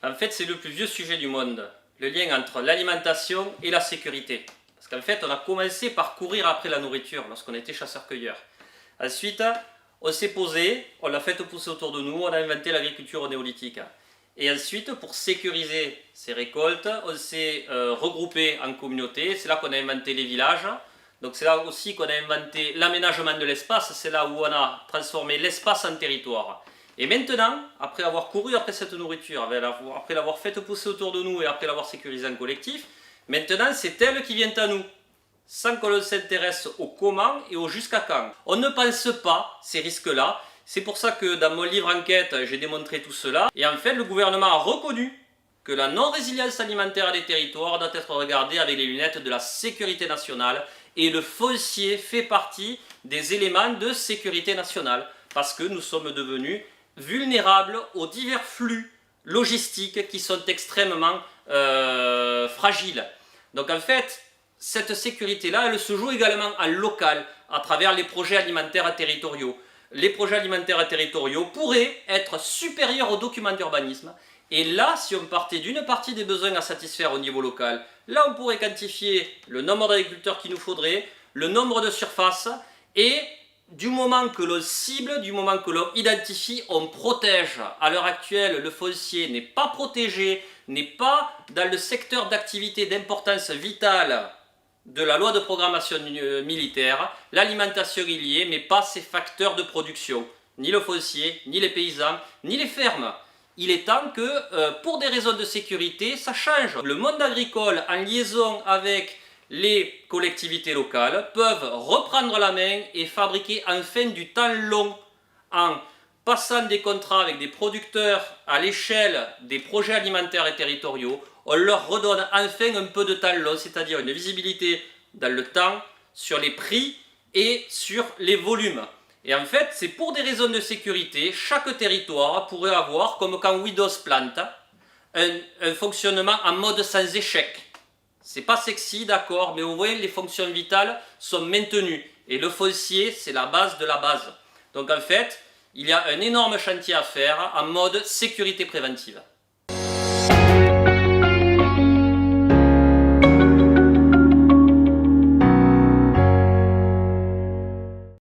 En fait, c'est le plus vieux sujet du monde, le lien entre l'alimentation et la sécurité. Parce qu'en fait, on a commencé par courir après la nourriture lorsqu'on était chasseur-cueilleur. Ensuite, on s'est posé, on l'a fait pousser autour de nous, on a inventé l'agriculture au néolithique. Et ensuite, pour sécuriser ces récoltes, on s'est regroupé en communauté. C'est là qu'on a inventé les villages. Donc c'est là aussi qu'on a inventé l'aménagement de l'espace. C'est là où on a transformé l'espace en territoire. Et maintenant, après avoir couru après cette nourriture, après l'avoir faite pousser autour de nous et après l'avoir sécurisée en collectif, maintenant c'est elle qui vient à nous, sans que l'on s'intéresse au comment et au jusqu'à quand. On ne pense pas ces risques-là. C'est pour ça que dans mon livre enquête, j'ai démontré tout cela. Et en fait, le gouvernement a reconnu que la non-résilience alimentaire des territoires doit être regardée avec les lunettes de la sécurité nationale. Et le foncier fait partie des éléments de sécurité nationale. Parce que nous sommes devenus vulnérables aux divers flux logistiques qui sont extrêmement fragiles. Donc en fait, cette sécurité-là, elle se joue également en local, à travers les projets alimentaires territoriaux. Les projets alimentaires territoriaux pourraient être supérieurs aux documents d'urbanisme. Et là, si on partait d'une partie des besoins à satisfaire au niveau local, là on pourrait quantifier le nombre d'agriculteurs qu'il nous faudrait, le nombre de surfaces, et du moment que l'on cible, du moment que l'on identifie, on protège. À l'heure actuelle, le foncier n'est pas protégé, n'est pas dans le secteur d'activité d'importance vitale de la loi de programmation militaire. L'alimentation il y est, mais pas ses facteurs de production. Ni le foncier, ni les paysans, ni les fermes. Il est temps que, pour des raisons de sécurité, ça change. Le monde agricole, en liaison avec les collectivités locales, peuvent reprendre la main et fabriquer enfin du temps long en passant des contrats avec des producteurs à l'échelle des projets alimentaires et territoriaux. On leur redonne enfin un peu de temps long, c'est-à-dire une visibilité dans le temps sur les prix et sur les volumes. Et en fait, c'est pour des raisons de sécurité, chaque territoire pourrait avoir, comme quand Windows plante, un fonctionnement en mode sans échec. C'est pas sexy, d'accord, mais au moins les fonctions vitales sont maintenues. Et le foncier, c'est la base de la base. Donc en fait, il y a un énorme chantier à faire en mode sécurité préventive.